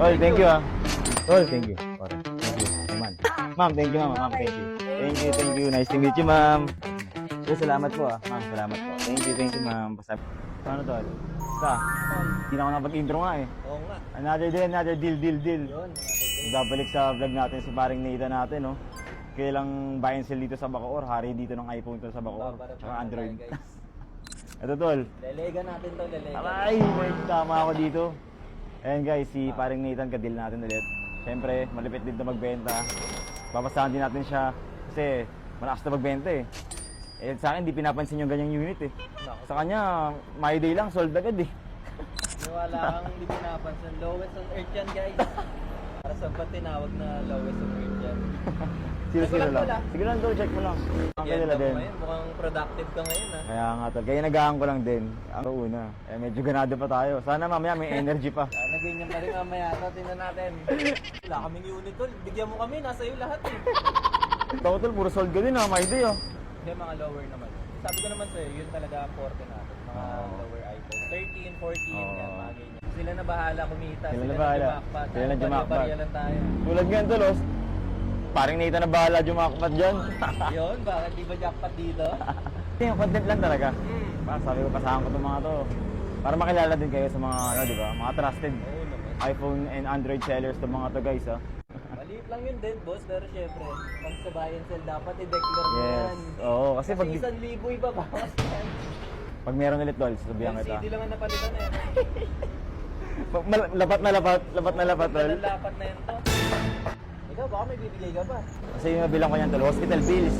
Tol, thank you ah. Tol, thank you. Pare, thank you. Ma'am. Ma'am, thank you ma'am. Ma'am, thank you. Thank you. Nice to meet you, ma'am. Salamat po ah. Ma'am, salamat po. Thank you, ma'am. Paano tol? Basta, hindi na ako napag-intro nga eh. Oo nga. Another deal. Yun. Babalik sa vlog natin si paring Nathan natin, no? Kailang buy and sell dito sa Bacoor, hari dito ng iPhone to sa Bacoor, tsaka Android. Ito tol. Lelega natin to, lelega. Aray, may tama ako dito. Ayan guys, si paring Nathan, kadil natin ulit. Siyempre, malupit din na magbenta. Babasahan din natin siya kasi malakas na magbenta eh. Eh sa akin, di pinapansin yung ganyang unit eh. Sa kanya, my day lang, sold agad eh. Niwala kang hindi pinapansin. Lowest on earth yan, guys. Para sa ba't tinawag na lowest on earth yan? Sino lang. Sige lang daw, check mo lang. Ang kanila din. Mukhang productive ka ngayon ha. Kaya nga tol, kaya nagahan ko lang din. Ang una, eh medyo ganado pa tayo. Sana mamaya may energy pa. Sana ganyan pa rin mamaya. Tingnan natin. Wala kaming unit tol. Bigyan mo kami, nasa iyo lahat eh. Ito tol, puro sold ka din ha, my day ah. Hindi, mga lower naman. Sabi ko naman sa'yo, yun talaga ang forte natin. Mga lower iPhone. 13, 14, yan, mga ganyan. Sila na bahala kumita. Sila na bahala. Sila na jumakpat. Barya lang tayo. Tulad nga tol, oh. Paring Nathan na bahala jumakpat dyan. Yun, bakit di ba jackpot dito? Yung content lang talaga. Sabi ko, pasahan ko itong mga to. Para makilala din kayo sa mga, ano, di ba? Mga trusted Oo naman. iPhone and Android sellers itong mga to guys, ah. Maliit lang yun din, boss. Pero syempre, pag sa buy and sell, dapat i-declare mo Yes. yan. Oo, kasi pag, 1,000 ibabawas yan. pag meron ulit tol, sabihan kita. LCD lang ang napalitan eh. Lapat na lapat tol. Lalapat na yan to. Ikaw, baka may bibigay ka pa. Kasi yung nabilang ko yan tol, hospital bills.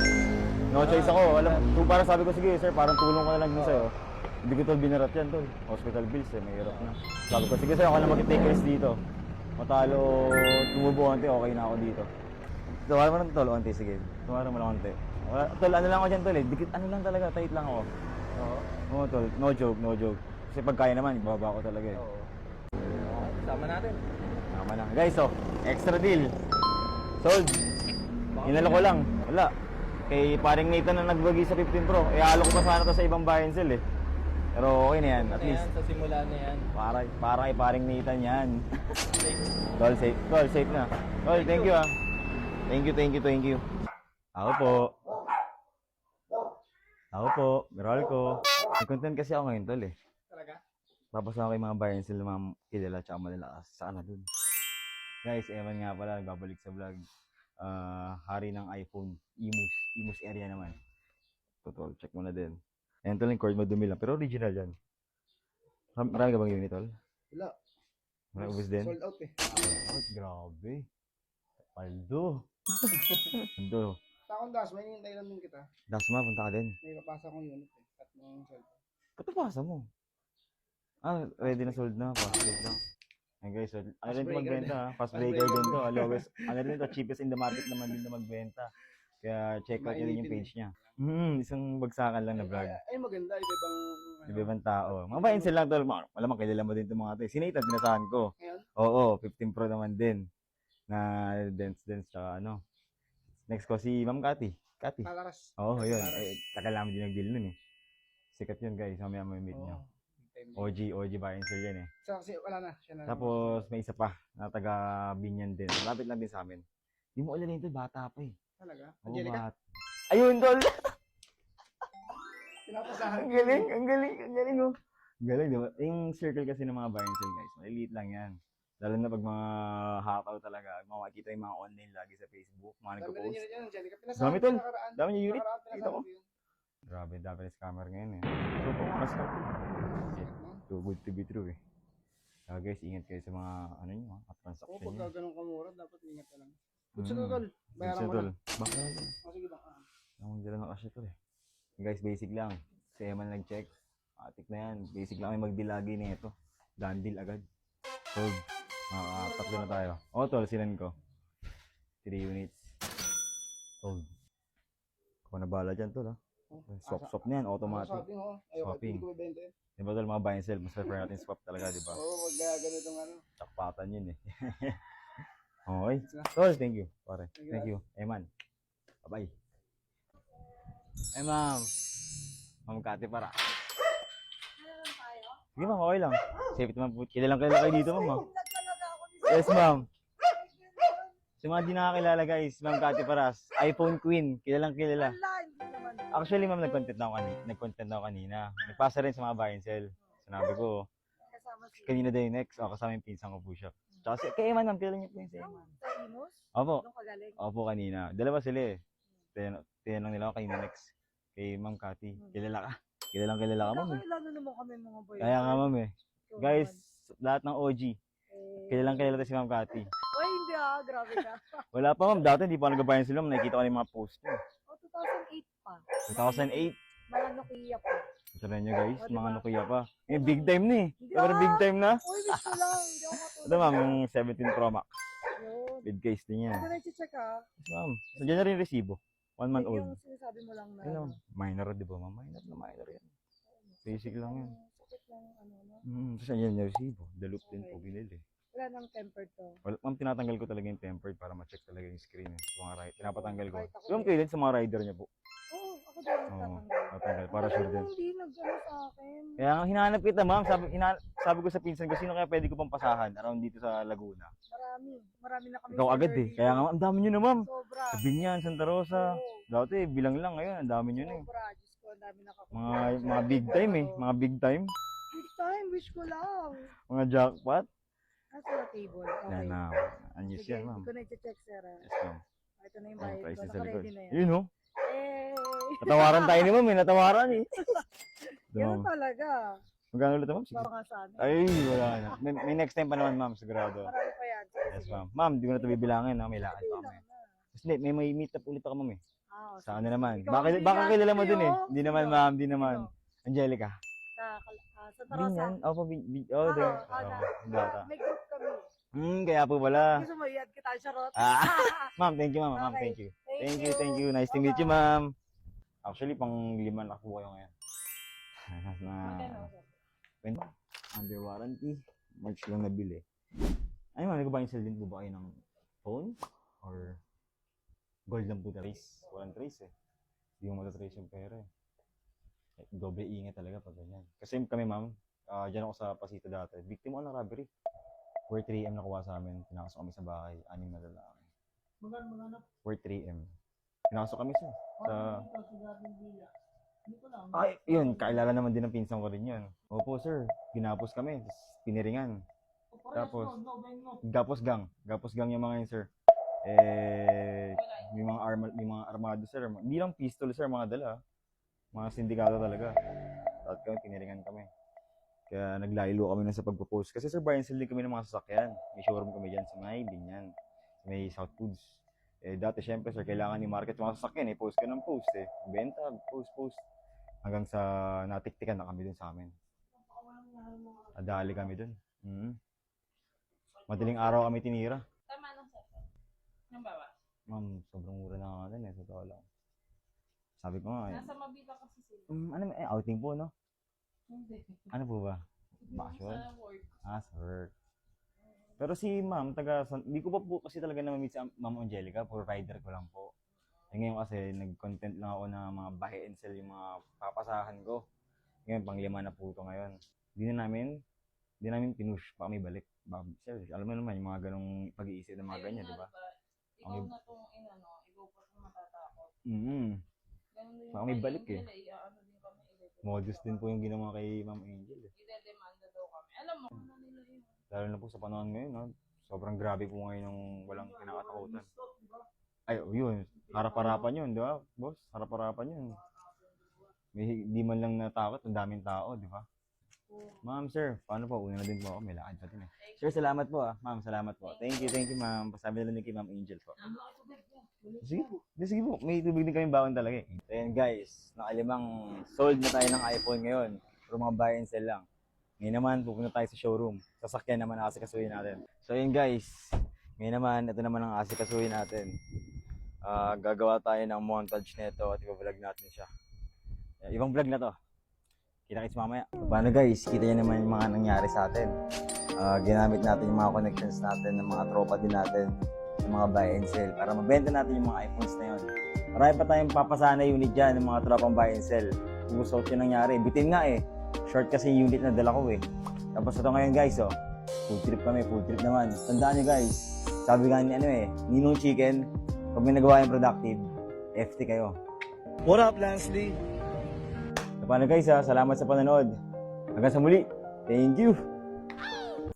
No choice ako. Alam, kung para sabi ko, sige sir, parang tulong ko na lang din sa'yo. Hindi ko tol binarat yan tol. Hospital bills eh, may hirap na. Sabi ko, sige sir, ako na mag-take risk dito. Matalo, tumubo onti, okay na ako dito. Tumaran mo lang tol, onti, sige. Tumaran mo lang onti. Tol, ano lang ako dyan tol eh. Dikit, ano lang talaga, tight lang ako. Oo. Oo tol, no joke. Kasi pag kaya naman, ibaba ko talaga eh. Oo. Okay, sama natin. Tama na. Guys, oh, extra deal. Sold. Inalo ko lang. Wala. Kay paring Nathan na nagbagi sa 15 Pro. Ihalo ko pa sana to sa ibang buy and sell eh. Pero okay na yan, at least. Ayan, sa simula na yan. Para kay paring Nathan yan. Safe. Tol, safe. Tol, safe na. Tol, thank you ah. Thank you. Ako po. Meral ko. May content kasi ako ngayon, tol eh. Talaga? Papasa ko kay mga buy and sell ng mga kilala tsaka malalakas. Saan na dun? Guys, Evan nga pala, nagbabalik sa vlog. Hari ng iPhone, Imus area naman. Totoo, check mo na din. Ayan tol, yung cord madumi lang, pero original yan. Marami ka bang unit tol? Wala. Marami ubus din? Sold out eh. Oh, grabe. Paldo. Paldo. Sa akong das, may hintay lang din kita. Dasma, punta ka din. May papasa akong unit eh. Tatlong sold out. Ba't napasa mo? Ready na sold na. Fast break lang. Ayan guys, so, ano rin ito magbenta ha? Fast breaker din to. Lowest, ano rin ito, cheapest in the market naman din na magbenta. Kaya check out nyo din yung page niya. Isang bagsakan lang na vlog. Ay maganda, iba-ibang... Iba-ibang tao. Mga bayan sila tol. Malamang kilala mo din itong mga to. Si Nathan, pinasahan ko. Ngayon? Oo, 15 Pro naman din. Na dance tsaka ano. Next ko si Ma'am Cathy. Kalaras. Oo, yun. Tagal namin din nag-deal nun eh. Sikat yun guys. Mamaya mo meet nyo. OG bayan sila yan eh. So, kasi wala na. Siya na. Tapos may isa pa na taga Binyan din. Malapit lang din sa amin. Hindi mo alala yun tol, bata pa eh. Talaga? Oo, Angelica? Ayun tol! Pinapasahan. Ang galing oh. Galing, diba? Yung circle kasi ng mga buy and sell guys, maliliit lang yan. Lalo na pag mga hakaw talaga, makikita yung mga online lagi sa Facebook, mga Dami na nagpo-post. yun yan, Angelica. Dami, Pinasahan tol. ko nakaraan. Dami yung unit. Nakaraan, Kita pinasahan ko. ko yun. Grabe, dami na scammer ngayon eh. So, mas ka. Too good to be true eh. Kaya guys, ingat kayo sa mga ano nyo, at Oo, transaction pagka nyo. ganun kamura, dapat ingat ka lang. Gusto ko tol. Bayaran ko tol. na. Baka O sige ba? Ang dala ng cash ito eh. Guys, basic lang. Si Eman nag-check. Atik na yan. Basic lang may magdilagi na ito. Done deal agad. Sold. Tatlo na tayo. O, tol, sinan ko. 3 units. Sold. Kung na bala dyan, tol, ha? Swap na yan, automatic. Swapping ho. Ayoko, Swapping. hindi ko bibenta yun. Diba, tol, mga buy and sell. Mas prefer natin swap talaga, diba? Oo, wag ganitong ano. Chakpatan yun eh. Okay. Tol, thank you. Pare. Thank you. Eman. Bye-bye. Ma'am. Ma'am Cathy para. Sige ma'am, okay lang. Safe naman po. Kilalang kayo dito ma'am. Yes, ma'am. Sa mga di nakakilala guys, Ma'am Cathy Paras, iPhone Queen, kilalang kilala. Wala, hindi naman. Actually, ma'am, nag-content na ako kanina. Nagpasa rin sa mga buy and sell. Sinabi ko, Kasama si kanina daw yung next, kasama yung pinsan ko po siya. Tsaka si, kay Eman, ma'am, kilala niyo po yung si Eman. sa Imus. Opo, Doon kagaling. opo kanina. Dalawa sila eh. Tinanong nila ako kanina next. Kay Ma'am Cathy, kilala ka. Kilala ka, ma'am eh. Kakilala naman kami mga boy. Kaya nga, ma'am eh. Ikaw Guys, naman. lahat ng OG, kilala to si Ma'am Cathy. Oy, hindi grabe ka. Wala pa, ma'am. Dati hindi pa ako nagbabayan sila. Nakikita ko na yung mga post niya. O, 2008 pa. 2008. Mga Nokia pa. Sabi niyo guys, O, diba? mga Nokia pa. Eh, big time na eh. Hindi Pero big time na. Uy, wish ko lang. Hindi ako matulog. Ito ma'am, yung 17 Pro Max. Yun. With case din yan. Ito na i-check ha. Yes, ma'am. So, dyan na rin yung resibo. 1 month old. Yung sinasabi mo lang na. Ano, minor di ba ma'am? Minor yan. Basic lang yan. Sakit lang, ano, no? Tapos yan yung resibo. The loop din po binili. Wala nang tempered to. Well, ma'am, tinatanggal ko talaga yung tempered para ma-check talaga yung screen. Eh. Sa mga pinapatanggal ko. Kahit ako Yung kayo din sa mga rider niya po. Oo, ako din nagtatanggal. Tatanggal. Para sure din. Hindi nag-ano sa akin. Kaya nga hinahanap kita ma'am. Sabi ko sa pinsan ko, sino kaya pwede ko pang pasahan around dito sa Laguna? Marami na kami. Ikaw agad eh. Kaya nga, ang dami nyo na ma'am. Sobra. Sa Binyan, Santa Rosa. Oo, Dati, bilang lang ngayon. Ang dami nyo na eh. sobra. Diyos ko, ang dami nakakuha. Mga big time eh. Mga big time. Big time, wish ko lang. Mga jackpot. Nasa na table. Okay. Yan na. Unused Sige, yan ma'am. hindi ko na i-check, sir. Yes ma'am. Ito na yung Ang bayad ko. price sa likod. Naka-ready na yan. Yun oh. Eh, Natawaran tayo ni ma'am eh. Natawaran eh. Ito, ganun ma'am. talaga. Magkano ulit ma'am? Sige. Baka nga sana. Ay, wala na. May next time pa naman ma'am. Sigurado. Marami pa yan. Sige, Yes sige. ma'am. Ma'am, di ko na ito bibilangin. Ha? May lakad pa kami. Tapos hindi, may meet up ulit ako ma'am eh. Ah, Sa sige. ano naman. Ikaw, Baka kilala mo dun eh. sino? Hindi naman Sino? ma'am. Hindi naman. Sino? Angelica. Sa Tarosa. Binyan. Opo, oh, there. Ana. Data. May group kami. Kaya po pala. Gusto mo i-add kita, Charot? Ma'am, thank you ma'am. Ma'am, Okay. thank you. Thank you. Nice to meet you ma'am. Actually, pang 5 na po kayo ngayon. na, when, under warranty. March lang nabili. Ay ma'am, nag-buy and sell din po ba kayo ng phone? Or gold lang po trace? Walang trace eh. Hindi mo matatrace yung pera eh. Doble ingat talaga pag ganyan. Kasi kami ma'am, dyan ako sa Pasito dati. Biktima ako ng robbery. Worth 3M nakuha sa amin. Pinakasok kami sa bahay. 6 na lalaki. Magano? Worth 3M. Pinakasok kami sa... Hindi ko lang. Ay, yun. Kailala naman din ng pinsan ko rin yun. Opo sir. Ginapos kami. Tapos piniringan. Tapos, Gapos gang yung mga yun sir. May mga armado sir. Hindi lang pistol sir, mga dala. Mga sindikato talaga. At kami, piniringan kami. Kaya naglaylo kami na sa pagpo-post. Kasi sir, buy and sell din kami ng mga sasakyan. May showroom kami dyan sa may Binyan. Sa may South Foods. Dati syempre sir, kailangan ni market yung mga sasakyan. Post ka ng post eh. Benta, post. Hanggang sa natiktikan na kami dun sa amin. Nadali kami dun. Madaling araw kami tinira. Tama lang sir. Yung bawas. Ma'am, sobrang mura na nga din eh. Sa totoo lang. Sabi ko nga eh. Nasa Mabita kasi sila. Ano, outing po no? Hindi. Ano po ba? Bakasyon? Sa work. Sa work. Pero si ma'am, hindi ko pa po kasi talaga na-meet si Ma'am Angelica, provider ko lang po. Ngayon kasi, nag-content lang ako ng mga buy and sell yung mga papasahan ko. Ngayon, pang 5 na po ito ngayon. Hindi namin pinush pa kami balik. Sir, alam mo naman, yung mga ganong pag-iisip ng mga Ayun ganyan, nga, di ba? Ikaw na itong inano, ikaw pa itong matatakot. Ganun din Baka may kay balik Angel, ano din kami, Modus din po yung ginawa kay Ma'am Angel. Ide-demanda daw kami. Alam mo, ano nila yun? Lalo na po sa panahon ngayon, no? Sobrang grabe po ngayon yung walang kinakatakutan. Ay, yun. Harap-harapan yun, di ba, boss? Harap-harapan yun. Di man lang natakot, ang daming tao, di ba? Ma'am, sir, paano po? Una na din po ako, may lakad pa din eh. Sir, salamat po ah. Ma'am, salamat po. Thank you, ma'am. Pasabi na lang kay Ma'am Angel po. Sige po. May tubig din kami bawon talaga eh. So yan guys, nakalimang sold na tayo ng iPhone ngayon. Pero mga buy and sell lang. Ngayon naman, pupunta tayo sa showroom. Sasakyan naman ang asikasuhin natin. So yun guys, ngayon naman, ito naman ang asikasuhin natin. Gagawa tayo ng montage nito at i-vlog natin siya. Ibang vlog na to. Kita-kits mamaya. Paano guys, kita nyo naman yung mga nangyari sa atin. Ginamit natin yung mga connections natin ng mga tropa din natin, ng mga buy and sell para mabenta natin yung mga iPhones na yun. Marami pa tayong papasana unit dyan ng mga tropang buy and sell. Kung gusto ko yung nangyari, bitin nga eh. Short kasi yung unit na dala ko eh. Tapos ito ngayon guys, Food trip kami, food trip naman. Tandaan nyo guys, sabi nga ni Ninong Chicken, pag may nagawa yung productive, FT kayo. What up, Lansley? So, paano guys ha, salamat sa panonood. Hanggang sa muli, thank you!